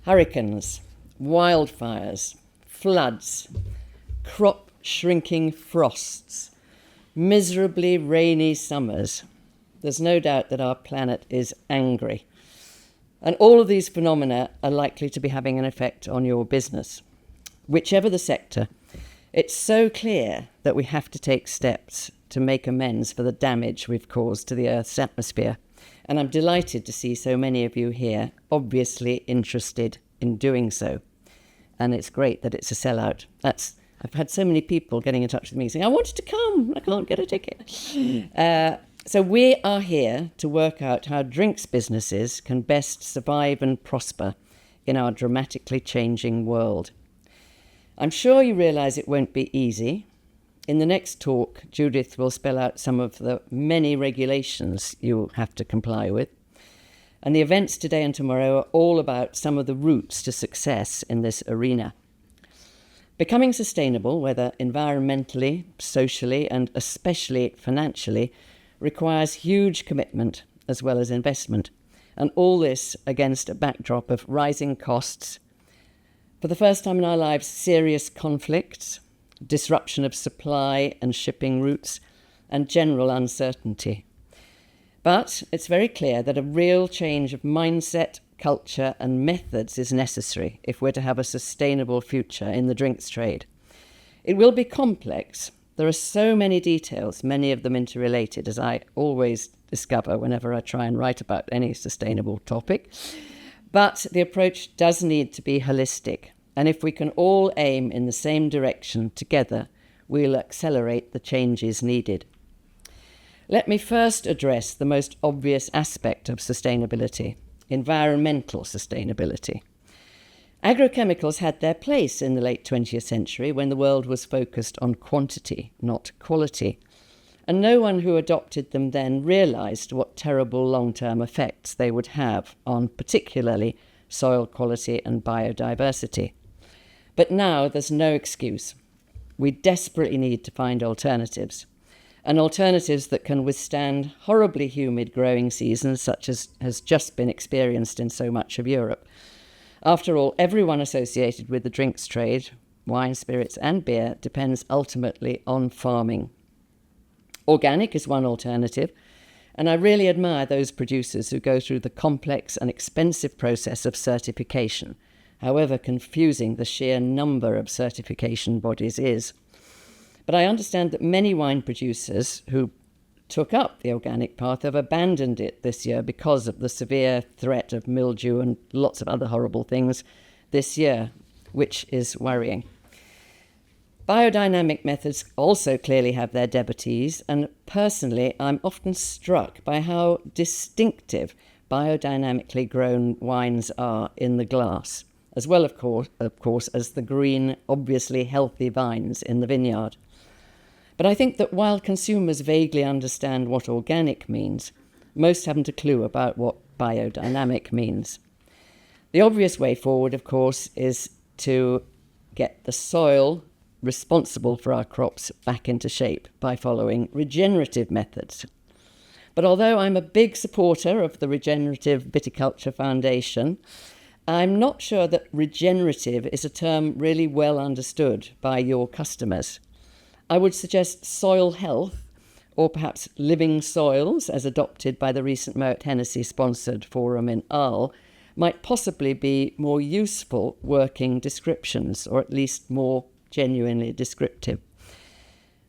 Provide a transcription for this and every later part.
Hurricanes, wildfires, floods, crop shrinking frosts, miserably rainy summers. There's no doubt that our planet is angry. And all of these phenomena are likely to be having an effect on your business. Whichever the sector, it's so clear that we have to take steps to make amends for the damage we've caused to the Earth's atmosphere. And I'm delighted to see so many of you here, obviously interested in doing so. And it's great that it's a sellout. I've had so many people getting in touch with me saying, I wanted to come, I can't get a ticket. So we are here to work out how drinks businesses can best survive and prosper in our dramatically changing world. I'm sure you realise it won't be easy. In the next talk, Judith will spell out some of the many regulations you'll have to comply with. And the events today and tomorrow are all about some of the routes to success in this arena. Becoming sustainable, whether environmentally, socially, and especially financially, requires huge commitment as well as investment, and all this against a backdrop of rising costs, for the first time in our lives, serious conflicts, disruption of supply and shipping routes, and general uncertainty. But it's very clear that a real change of mindset, culture, and methods is necessary if we're to have a sustainable future in the drinks trade. It will be complex. There are so many details, many of them interrelated, as I always discover whenever I try and write about any sustainable topic. But the approach does need to be holistic. And if we can all aim in the same direction together, we'll accelerate the changes needed. Let me first address the most obvious aspect of sustainability, environmental sustainability. Agrochemicals had their place in the late 20th century when the world was focused on quantity, not quality. And no one who adopted them then realised what terrible long-term effects they would have on particularly soil quality and biodiversity. But now there's no excuse. We desperately need to find alternatives, and alternatives that can withstand horribly humid growing seasons such as has just been experienced in so much of Europe. After all, everyone associated with the drinks trade, wine, spirits and beer, depends ultimately on farming. Organic is one alternative, and I really admire those producers who go through the complex and expensive process of certification, however confusing the sheer number of certification bodies is. But I understand that many wine producers who took up the organic path have abandoned it this year because of the severe threat of mildew and lots of other horrible things this year, which is worrying. Biodynamic methods also clearly have their devotees, and personally I'm often struck by how distinctive biodynamically grown wines are in the glass, as well of course as the green, obviously healthy vines in the vineyard. But I think that while consumers vaguely understand what organic means, most haven't a clue about what biodynamic means. The obvious way forward, of course, is to get the soil responsible for our crops back into shape by following regenerative methods. But although I'm a big supporter of the Regenerative Viticulture Foundation, I'm not sure that regenerative is a term really well understood by your customers. I would suggest soil health, or perhaps living soils, as adopted by the recent Moet Hennessy-sponsored forum in Arles, might possibly be more useful working descriptions, or at least more genuinely descriptive.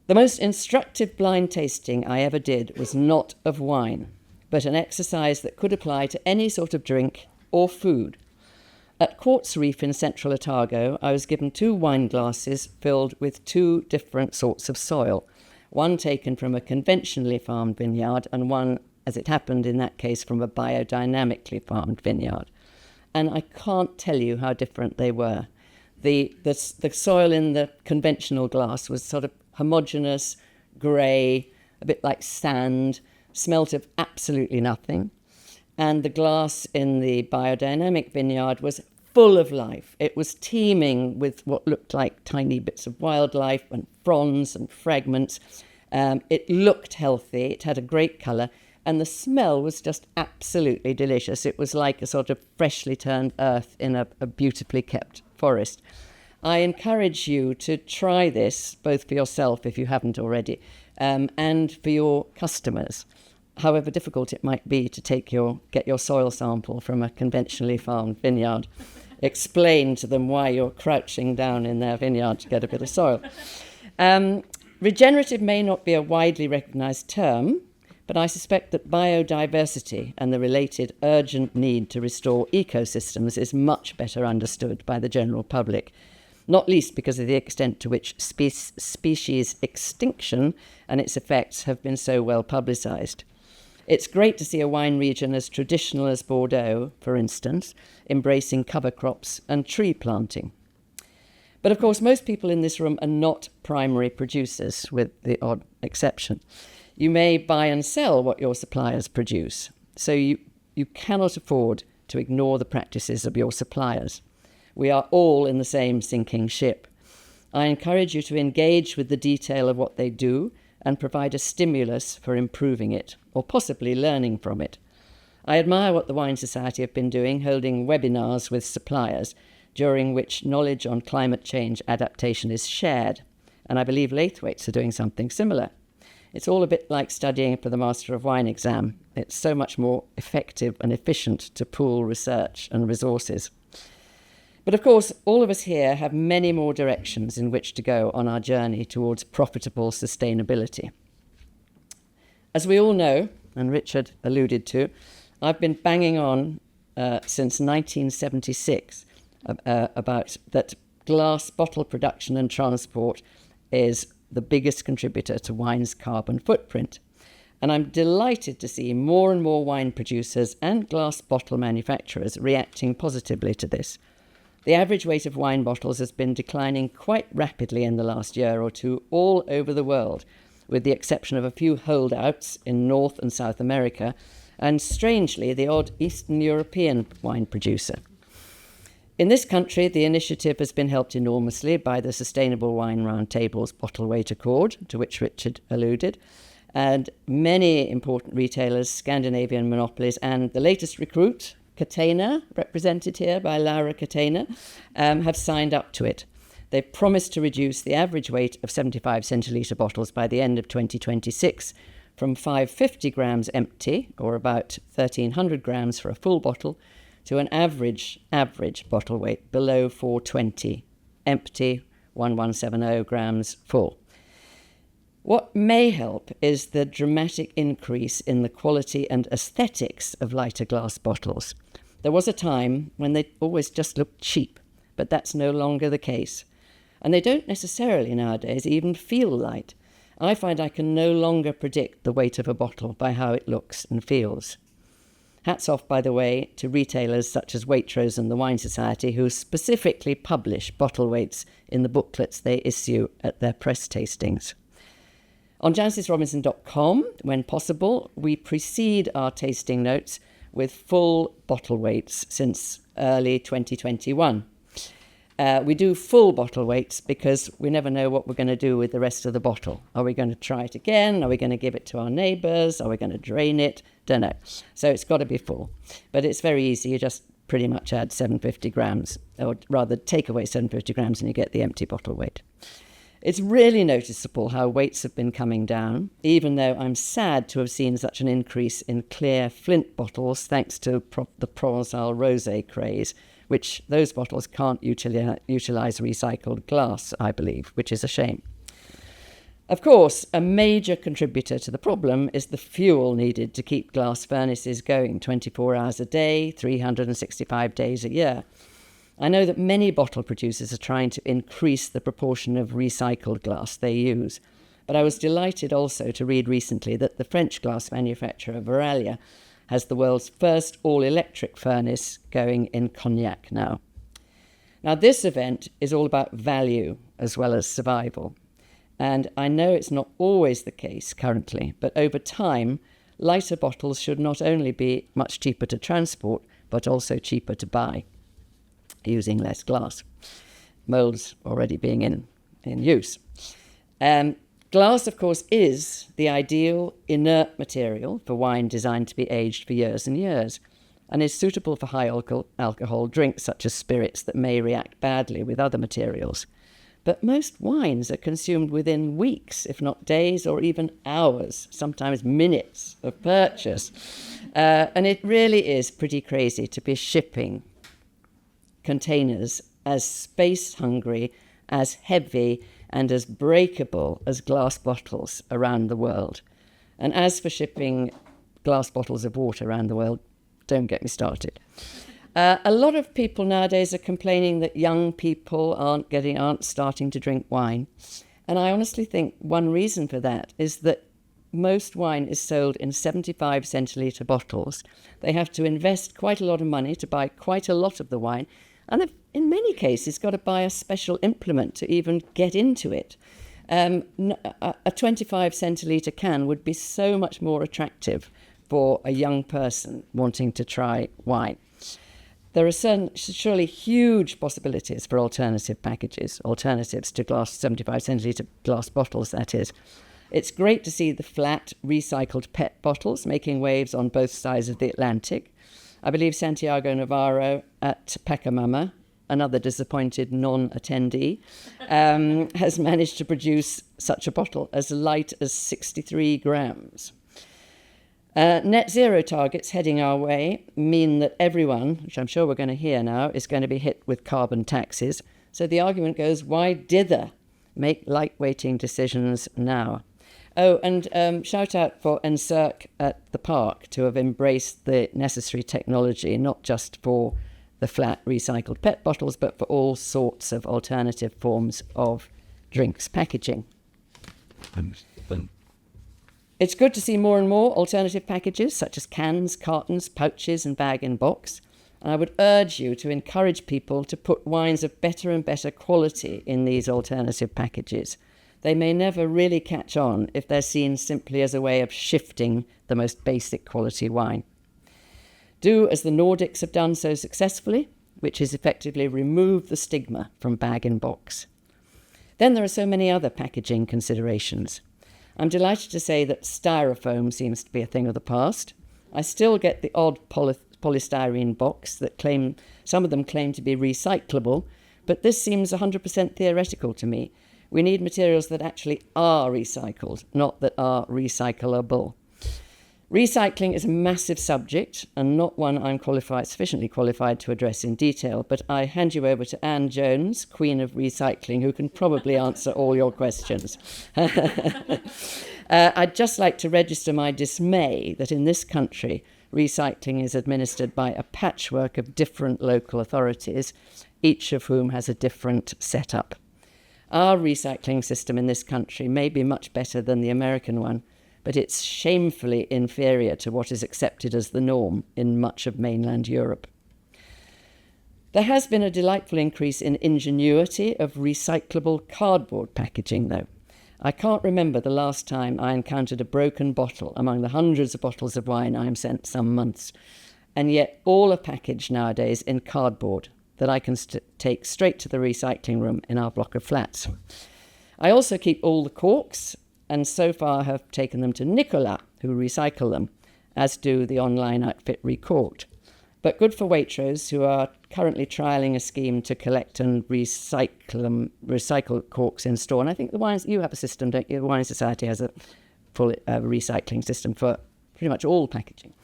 The most instructive blind tasting I ever did was not of wine, but an exercise that could apply to any sort of drink or food. At Quartz Reef in central Otago, I was given 2 wine glasses filled with 2 different sorts of soil, one taken from a conventionally farmed vineyard and one, as it happened in that case, from a biodynamically farmed vineyard. And I can't tell you how different they were. The soil in the conventional glass was sort of homogeneous, grey, a bit like sand, smelt of absolutely nothing. And the glass in the biodynamic vineyard was full of life. It was teeming with what looked like tiny bits of wildlife and fronds and fragments. It looked healthy. It had a great colour, And the smell was just absolutely delicious. It was like a sort of freshly turned earth in a beautifully kept forest. I encourage you to try this, both for yourself, if you haven't already, and for your customers, however difficult it might be to get your soil sample from a conventionally farmed vineyard. Explain to them why you're crouching down in their vineyard to get a bit of soil. Regenerative may not be a widely recognised term, but I suspect that biodiversity and the related urgent need to restore ecosystems is much better understood by the general public, not least because of the extent to which species extinction and its effects have been so well publicised. It's great to see a wine region as traditional as Bordeaux, for instance, embracing cover crops and tree planting. But of course, most people in this room are not primary producers, with the odd exception. You may buy and sell what your suppliers produce, so you cannot afford to ignore the practices of your suppliers. We are all in the same sinking ship. I encourage you to engage with the detail of what they do and provide a stimulus for improving it, or possibly learning from it. I admire what the Wine Society have been doing, holding webinars with suppliers, during which knowledge on climate change adaptation is shared, and I believe Laithwaites are doing something similar. It's all a bit like studying for the Master of Wine exam. It's so much more effective and efficient to pool research and resources. But of course, all of us here have many more directions in which to go on our journey towards profitable sustainability. As we all know, and Richard alluded to, I've been banging on since 1976 about that glass bottle production and transport is the biggest contributor to wine's carbon footprint. And I'm delighted to see more and more wine producers and glass bottle manufacturers reacting positively to this. The average weight of wine bottles has been declining quite rapidly in the last year or two all over the world, with the exception of a few holdouts in North and South America, and strangely, the odd Eastern European wine producer. In this country, the initiative has been helped enormously by the Sustainable Wine Roundtable's Bottle Weight Accord, to which Richard alluded, and many important retailers, Scandinavian monopolies, and the latest recruit, Catena, represented here by Laura Catena, have signed up to it. They've promised to reduce the average weight of 75 centilitre bottles by the end of 2026 from 550 grams empty, or about 1,300 grams for a full bottle, to an average bottle weight below 420, empty 1170 grams full. What may help is the dramatic increase in the quality and aesthetics of lighter glass bottles. There was a time when they always just looked cheap, but that's no longer the case. And they don't necessarily nowadays even feel light. I find I can no longer predict the weight of a bottle by how it looks and feels. Hats off, by the way, to retailers such as Waitrose and the Wine Society, who specifically publish bottle weights in the booklets they issue at their press tastings. On jancisrobinson.com, when possible, we precede our tasting notes with full bottle weights since early 2021. We do full bottle weights because we never know what we're going to do with the rest of the bottle. Are we going to try it again? Are we going to give it to our neighbours? Are we going to drain it? Don't know. So it's got to be full. But it's very easy. You just pretty much add 750 grams, or rather take away 750 grams and you get the empty bottle weight. It's really noticeable how weights have been coming down, even though I'm sad to have seen such an increase in clear flint bottles thanks to the Provençal rosé craze, which those bottles can't utilise recycled glass, I believe, which is a shame. Of course, a major contributor to the problem is the fuel needed to keep glass furnaces going 24 hours a day, 365 days a year. I know that many bottle producers are trying to increase the proportion of recycled glass they use, but I was delighted also to read recently that the French glass manufacturer Verallia has the world's first all-electric furnace going in Cognac now. Now, this event is all about value as well as survival. And I know it's not always the case currently, but over time, lighter bottles should not only be much cheaper to transport, but also cheaper to buy, using less glass, moulds already being in use. Glass, of course, is the ideal inert material for wine designed to be aged for years and years, and is suitable for high alcohol drinks such as spirits that may react badly with other materials. But most wines are consumed within weeks, if not days, or even hours, sometimes minutes of purchase. And it really is pretty crazy to be shipping containers as space-hungry, as heavy, and as breakable as glass bottles around the world. And as for shipping glass bottles of water around the world, don't get me started. A lot of people nowadays are complaining that young people aren't starting to drink wine. And I honestly think one reason for that is that most wine is sold in 75 centilitre bottles. They have to invest quite a lot of money to buy quite a lot of the wine, and they've, in many cases, got to buy a special implement to even get into it. A 25 centilitre can would be so much more attractive for a young person wanting to try wine. There are surely huge possibilities for alternative packages, alternatives to 75 centilitre glass bottles, that is. It's great to see the flat, recycled PET bottles making waves on both sides of the Atlantic. I believe Santiago Navarro at Pachamama, another disappointed non-attendee, has managed to produce such a bottle as light as 63 grams. Net zero targets heading our way mean that everyone, which I'm sure we're going to hear now, is going to be hit with carbon taxes. So the argument goes, why dither? Make lightweighting decisions now. Oh, and shout out for NSERC at the park to have embraced the necessary technology, not just for the flat recycled PET bottles, but for all sorts of alternative forms of drinks packaging. It's good to see more and more alternative packages, such as cans, cartons, pouches, and bag-in-box. And I would urge you to encourage people to put wines of better and better quality in these alternative packages. They may never really catch on if they're seen simply as a way of shifting the most basic quality wine. Do as the Nordics have done so successfully, which is effectively remove the stigma from bag-in-box. Then there are so many other packaging considerations. I'm delighted to say that styrofoam seems to be a thing of the past. I still get the odd polystyrene box that some of them claim to be recyclable, but this seems 100% theoretical to me. We need materials that actually are recycled, not that are recyclable. Recycling is a massive subject and not one I'm sufficiently qualified to address in detail, but I hand you over to Anne Jones, Queen of Recycling, who can probably answer all your questions. I'd just like to register my dismay that in this country, recycling is administered by a patchwork of different local authorities, each of whom has a different setup. Our recycling system in this country may be much better than the American one, but it's shamefully inferior to what is accepted as the norm in much of mainland Europe. There has been a delightful increase in ingenuity of recyclable cardboard packaging, though. I can't remember the last time I encountered a broken bottle among the hundreds of bottles of wine I am sent some months, and yet all are packaged nowadays in cardboard that I can take straight to the recycling room in our block of flats. I also keep all the corks, and so far have taken them to Nicolas, who recycle them, as do the online outfit Recorked. But good for Waitrose, who are currently trialling a scheme to collect and recycle corks in store. And I think you have a system, don't you? The Wine Society has a full recycling system for pretty much all packaging.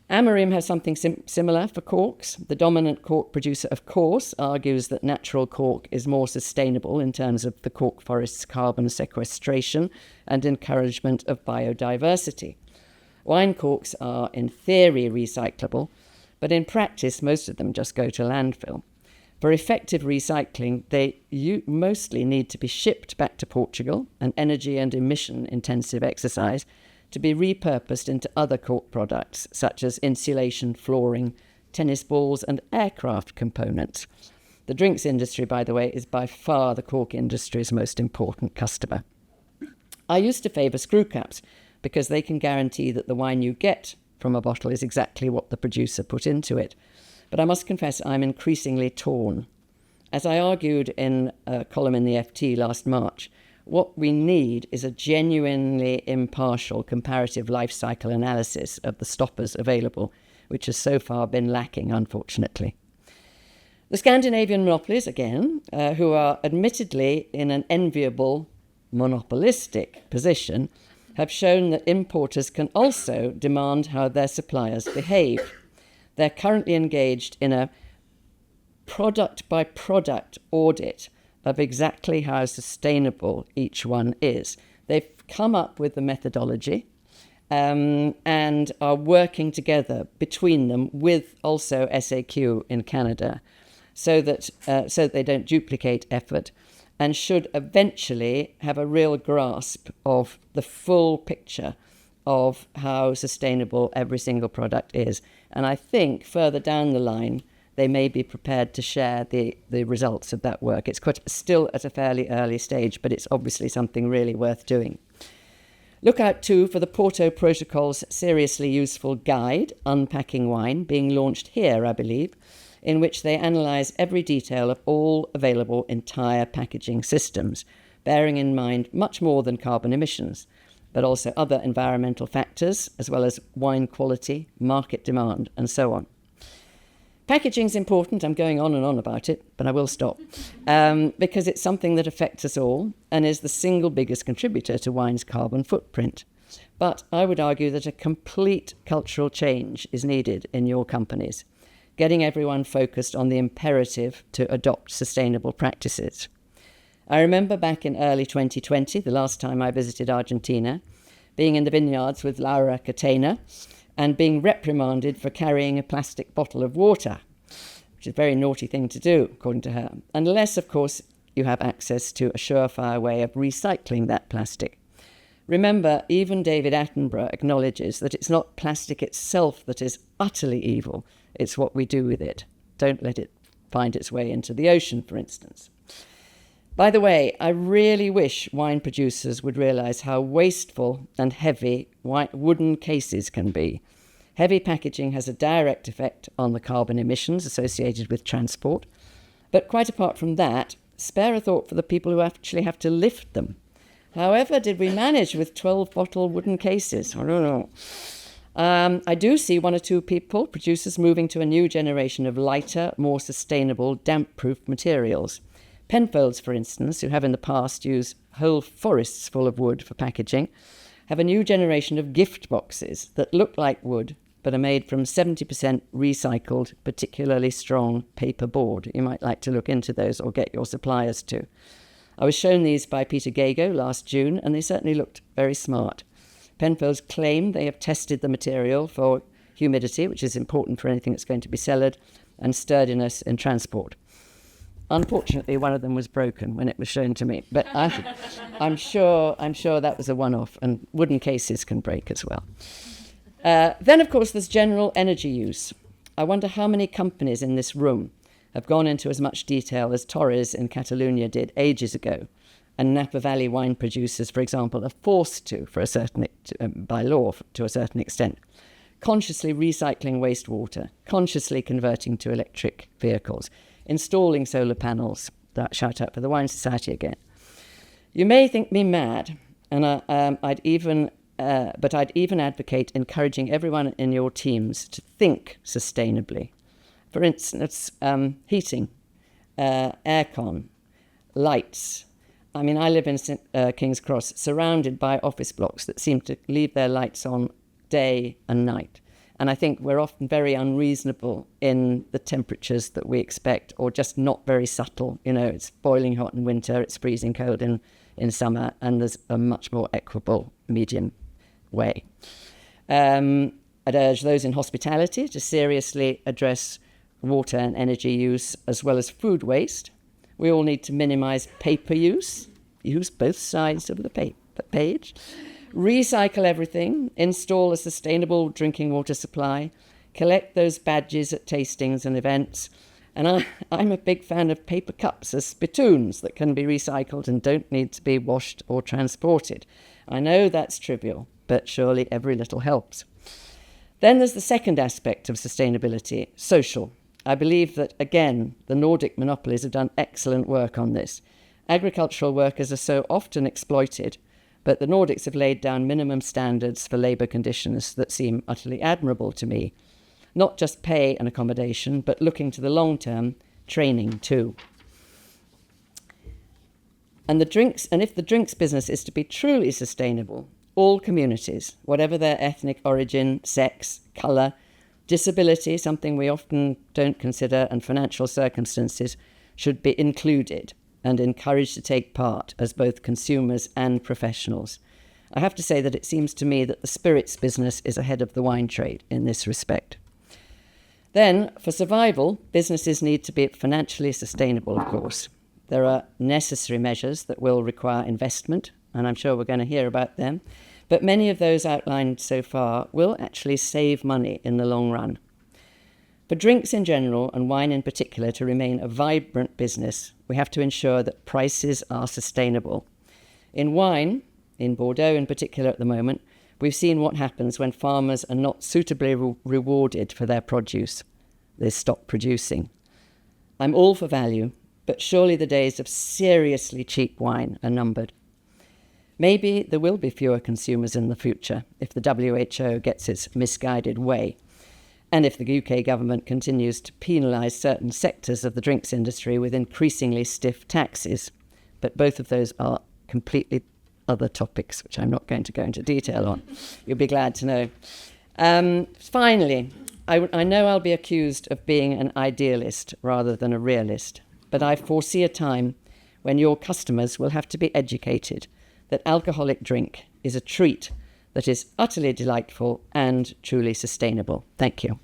Amarim has something similar for corks. The dominant cork producer, of course, argues that natural cork is more sustainable in terms of the cork forest's carbon sequestration and encouragement of biodiversity. Wine corks are, in theory, recyclable, but in practice, most of them just go to landfill. For effective recycling, they mostly need to be shipped back to Portugal, an energy and emission-intensive exercise, to be repurposed into other cork products, such as insulation, flooring, tennis balls, and aircraft components. The drinks industry, by the way, is by far the cork industry's most important customer. I used to favour screw caps because they can guarantee that the wine you get from a bottle is exactly what the producer put into it. But I must confess I'm increasingly torn. As I argued in a column in the FT last March, What we need is a genuinely impartial comparative life cycle analysis of the stoppers available, which has so far been lacking, unfortunately. The Scandinavian monopolies, again, who are admittedly in an enviable monopolistic position, have shown that importers can also demand how their suppliers behave. They're currently engaged in a product-by-product audit of exactly how sustainable each one is. They've come up with the methodology and are working together between them with also SAQ in Canada so that they don't duplicate effort, and should eventually have a real grasp of the full picture of how sustainable every single product is. And I think further down the line, they may be prepared to share the results of that work. It's still at a fairly early stage, but it's obviously something really worth doing. Look out too for the Porto Protocol's seriously useful guide, Unpacking Wine, being launched here, I believe, in which they analyse every detail of all available entire packaging systems, bearing in mind much more than carbon emissions, but also other environmental factors, as well as wine quality, market demand, and so on. Packaging's important. I'm going on and on about it, but I will stop, because it's something that affects us all and is the single biggest contributor to wine's carbon footprint. But I would argue that a complete cultural change is needed in your companies, getting everyone focused on the imperative to adopt sustainable practices. I remember back in early 2020, the last time I visited Argentina, being in the vineyards with Laura Catena and being reprimanded for carrying a plastic bottle of water, which is a very naughty thing to do, according to her, unless, of course, you have access to a surefire way of recycling that plastic. Remember, even David Attenborough acknowledges that it's not plastic itself that is utterly evil, it's what we do with it. Don't let it find its way into the ocean, for instance. By the way, I really wish wine producers would realise how wasteful and heavy wooden cases can be. Heavy packaging has a direct effect on the carbon emissions associated with transport, but quite apart from that, spare a thought for the people who actually have to lift them. However did we manage with 12-bottle wooden cases? I don't know. I do see one or two producers moving to a new generation of lighter, more sustainable, damp-proof materials. Penfolds, for instance, who have in the past used whole forests full of wood for packaging, have a new generation of gift boxes that look like wood but are made from 70% recycled, particularly strong paper board. You might like to look into those or get your suppliers to. I was shown these by Peter Gago last June, and they certainly looked very smart. Penfolds claim they have tested the material for humidity, which is important for anything that's going to be cellared, and sturdiness in transport. Unfortunately, one of them was broken when it was shown to me, but I'm sure that was a one-off, and wooden cases can break as well. Then, of course, there's general energy use. I wonder how many companies in this room have gone into as much detail as Torres in Catalonia did ages ago, and Napa Valley wine producers, for example, are forced to, by law, to a certain extent, consciously recycling wastewater, consciously converting to electric vehicles, installing solar panels. That shout out for the Wine Society again. You may think me mad, and I'd even advocate encouraging everyone in your teams to think sustainably. For instance, heating, aircon, lights. I mean, I live in King's Cross, surrounded by office blocks that seem to leave their lights on day and night. And I think we're often very unreasonable in the temperatures that we expect, or just not very subtle. You know, it's boiling hot in winter, it's freezing cold in summer, and there's a much more equable medium way. I'd urge those in hospitality to seriously address water and energy use, as well as food waste. We all need to minimise paper use both sides of the page, recycle everything, install a sustainable drinking water supply, collect those badges at tastings and events. And I'm a big fan of paper cups as spittoons that can be recycled and don't need to be washed or transported. I know that's trivial, but surely every little helps. Then there's the second aspect of sustainability, social. I believe that, again, the Nordic monopolies have done excellent work on this, Agricultural workers are so often exploited, but the Nordics have laid down minimum standards for labour conditions that seem utterly admirable to me. Not just pay and accommodation, but looking to the long term, training too. And if the drinks business is to be truly sustainable, all communities, whatever their ethnic origin, sex, colour, disability, something we often don't consider, and financial circumstances, should be included and encouraged to take part as both consumers and professionals. I have to say that it seems to me that the spirits business is ahead of the wine trade in this respect. Then, for survival, businesses need to be financially sustainable, of course. There are necessary measures that will require investment, and I'm sure we're going to hear about them, but many of those outlined so far will actually save money in the long run. For drinks in general, and wine in particular, to remain a vibrant business, we have to ensure that prices are sustainable. In wine, in Bordeaux in particular at the moment, we've seen what happens when farmers are not suitably rewarded for their produce. They stop producing. I'm all for value, but surely the days of seriously cheap wine are numbered. Maybe there will be fewer consumers in the future if the WHO gets its misguided way, and if the UK government continues to penalise certain sectors of the drinks industry with increasingly stiff taxes. But both of those are completely other topics, which I'm not going to go into detail on. You'll be glad to know. Finally, I know I'll be accused of being an idealist rather than a realist, but I foresee a time when your customers will have to be educated that alcoholic drink is a treat that is utterly delightful and truly sustainable. Thank you.